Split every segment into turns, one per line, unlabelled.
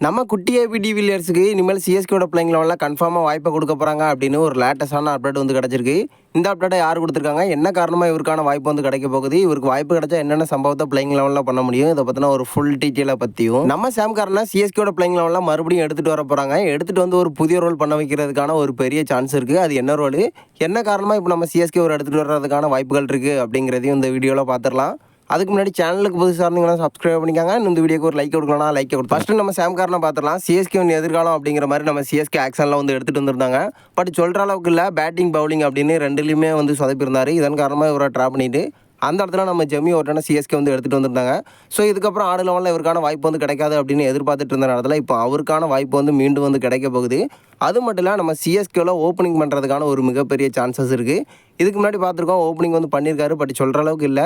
நம்ம குட்டி ஏபி டிவிலியர்ஸுக்கு இனிமேல் சிஎஸ்கேவோட பிளேயிங் லெவலில் கன்ஃபார்மாக வாய்ப்பை கொடுக்க போகிறாங்க அப்படின்னு ஒரு லேட்டஸ்டான அப்டேட் வந்து கிடச்சிருக்கு. இந்த அப்டேட்டை யார் கொடுத்துருக்காங்க, என்ன காரணமாக இவருக்கான வாய்ப்பு வந்து கிடைக்க போகுது, இவருக்கு வாய்ப்பு கிடைச்சா என்னென்ன சம்பவத்தை பிளேயிங் லெவலில் பண்ண முடியும், இதை பற்றின ஒரு ஃபுல் டீட்டெயிலை பற்றியும் நம்ம சாம் கார்னை சிஎஸ்கேவோட பிளேயிங் லெவலில் மறுபடியும் எடுத்துகிட்டு வர போகிறாங்க. எடுத்துகிட்டு வந்து ஒரு புதிய ரோல் பண்ண வைக்கிறதுக்கான ஒரு பெரிய சான்ஸ் இருக்குது. அது என்ன ரோல், என்ன காரணமாக இப்போ நம்ம சிஎஸ்கே ஒரு எடுத்துகிட்டு வர்றதுக்கான வாய்ப்புகள் இருக்குது அப்படிங்கிறதையும் இந்த வீடியோவில் பார்த்துடலாம். அதுக்கு முன்னாடி சேனலுக்கு புதுசாக இருந்தீங்கன்னா சப்ஸ்கிரைப் பண்ணிக்காங்க. இந்த வீடியோக்கு ஒரு லைக் கொடுக்கலாம், லைக் கொடுத்து ஃபஸ்ட்டு நம்ம சாம் கார்னை பார்த்துடலாம். சிஎஸ்கே எதிர்காலம் அப்படிங்கிற மாதிரி நம்ம சிஎஸ்கே ஆக்ஷனில் வந்து எடுத்துகிட்டு வந்திருந்தாங்க. பட் சொல்கிற அளவுக்கு இல்லை, பேட்டிங் பவுலிங் அப்படின்னு ரெண்டுலேயுமே வந்து சொதப்பிருந்தார். இதன் காரணமாக இவரை ட்ராப் பண்ணிவிட்டு அந்த இடத்துல நம்ம ஜெமி ஓட்டனை சிஎஸ்கே வந்து எடுத்துகிட்டு வந்திருந்தாங்க. ஸோ இதுக்கப்புறம் ஆடு லெவலில் இவருக்கான வாய்ப்பு வந்து கிடைக்காது அப்படின்னு எதிர்பார்த்துட்டு இருந்த நேரத்தில் இப்போ அவருக்கான வாய்ப்பு வந்து மீண்டும் வந்து கிடைக்க போகுது. அது மட்டும் இல்லை, நம்ம சிஎஸ்கேவில் ஓப்பனிங் பண்ணுறதுக்கான ஒரு மிகப்பெரிய சான்சஸ் இருக்குது. இதுக்கு முன்னாடி பார்த்துருக்கோம், ஓப்பனிங் வந்து பண்ணியிருக்காரு, பட் சொல்கிற அளவுக்கு இல்லை.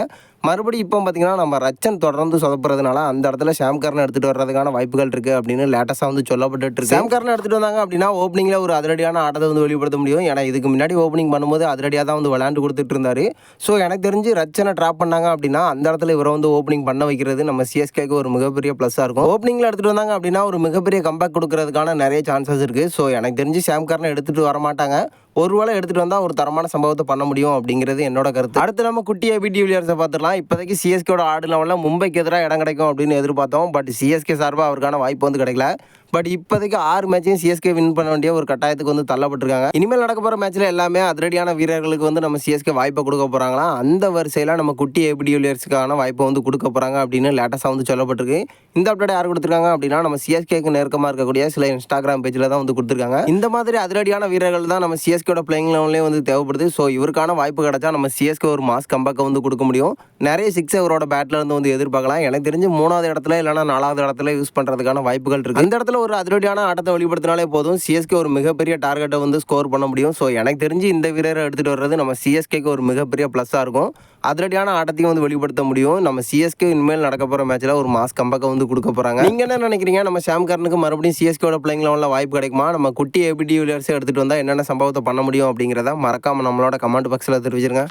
மறுபடியும் இப்போ பார்த்திங்கன்னா நம்ம ரச்சன் தொடர்ந்து சொதப்புறதுனால அந்த இடத்துல சாம் கார்னை எடுத்துகிட்டு வர்றதுக்கான வாய்ப்புகள் இருக்குது அப்படின்னு லேட்டஸ்ட்டாக வந்து சொல்லப்பட்டு இருக்கு. சாம் கார்னை எடுத்துகிட்டு வந்தாங்க அப்படின்னா ஓப்பனிங்கில் ஒரு அதிரடியான ஆட்டத்தை வந்து வெளிப்படுத்த முடியும். ஏன்னா இதுக்கு முன்னாடி ஓப்பனிங் பண்ணும்போது அதிரடியாக தான் வந்து விளையாண்டு கொடுத்துட்டு இருந்தார். ஸோ எனக்கு தெரிஞ்சு ரச்சனை ட்ராப் பண்ணாங்க அப்படின்னா அந்த இடத்துல இவரை வந்து ஓப்பனிங் பண்ண வைக்கிறது நம்ம சிஎஸ்கேக்கு ஒரு மிகப்பெரிய ப்ளஸ்ஸாக இருக்கும். ஓப்பனிங்கில் எடுத்துகிட்டு வந்தாங்க அப்படின்னா ஒரு மிகப்பெரிய கம்பேக் கொடுக்கறதுக்கான நிறைய சான்சஸ் இருக்குது. ஸோ எனக்கு தெரிஞ்சு சாம் கார்னை எடுத்துகிட்டு வர மாட்டாங்க. ஒருவேளை எடுத்துகிட்டு வந்தால் ஒரு தரமான சம்பவத்தை பண்ண முடியும் அப்படிங்கிறது என்னோட கருத்து. அடுத்து நம்ம குட்டி ஏபி டிவிலியர்ஸை பார்த்துடலாம். இப்போதைக்கு சிஎஸ்கேவோட ஆடு லெவலில் மும்பைக்கு எதிராக இடம் கிடைக்கும் அப்படின்னு எதிர்பார்த்தோம். பட் சிஎஸ்கே சார்பாக அவருக்கான வாய்ப்பு வந்து கிடைக்கல. பட் இப்போதைக்கு 6 மேட்சையும் சிஎஸ்கே வின் பண்ண வேண்டிய ஒரு கட்டாயத்துக்கு வந்து தள்ளப்பட்டிருக்காங்க. இனிமேல் நடக்க போகிற மேட்ச்சில் எல்லாமே அதிரடியான வீரர்களுக்கு வந்து நம்ம சிஎஸ்கே வாய்ப்பை கொடுக்க போகிறாங்களா, அந்த வரிசையில் நம்ம குட்டி ஏபி டிவிலியர்ஸுக்கான வாய்ப்பை வந்து கொடுக்க போகிறாங்க அப்படின்னு லேட்டஸ்ட்டாக வந்து சொல்லப்பட்டிருக்கு. இந்த அப்டேட் யார் கொடுத்துருக்காங்க அப்படின்னா நம்ம சிஎஸ்கேக்கு நெருக்கமாக இருக்கக்கூடிய சில இன்ஸ்டாகிராம் பேஜில் தான் வந்து கொடுத்துருக்காங்க. இந்த மாதிரி அதிரடியான வீரர்கள் தான் நம்ம சிஎஸ்கேவோட பிளேயிங் லெவல்லேயே வந்து தேவைப்படுது. ஸோ இவருக்கான வாய்ப்பு கிடைச்சா நம்ம சிஎஸ்கே ஒரு மாஸ் கம்பேக்கை வந்து கொடுக்க முடியும். நிறைய சிக்ஸ் அவரோட பேட்டில் இருந்து வந்து எதிர்பார்க்கலாம். எனக்கு தெரிஞ்சு 3வது இடத்துல இல்லைனா 4வது இடத்துல யூஸ் பண்ணுறதுக்கான வாய்ப்புகள் இருக்குது. அந்த இடத்துல ஒரு அதிரடியான ஆட்டத்தை வெளிப்படுத்தினாலே போதும், சிஎஸ்கே ஒரு மிகப்பெரிய டார்கெட்டை வந்து ஸ்கோர் பண்ண முடியும். ஸோ எனக்கு தெரிஞ்சு இந்த வீரரை எடுத்துகிட்டு வர்றது நம்ம சிஎஸ்கேக்கு ஒரு மிகப்பெரிய ப்ளஸ்ஸாக இருக்கும். அதிரடியான ஆட்டத்தையும் வந்து வெளிப்படுத்த முடியும். நம்ம சிஎஸ்கே இனிமேல் நடக்க போகிற மேட்ச்சில் ஒரு மாஸ் கம்பேக்கை வந்து கொடுக்க போகிறாங்க. நீங்கள் என்ன நினைக்கிறீங்க, நம்ம சாம் கார்னுக்கு மறுபடியும் சிஎஸ்கேவோட பிளேயிங் லெவலில் வாய்ப்பு கிடைக்குமா, நம்ம குட்டி ஏபி டிவிலியர்ஸை எடுத்துகிட்டு வந்தால் என்னென்ன சம்பவத்தை பண்ண முடியும் அப்படிங்கிறத மறக்காமல் நம்மளோட கமெண்ட் பாக்ஸில் தெரிவிச்சிருங்க.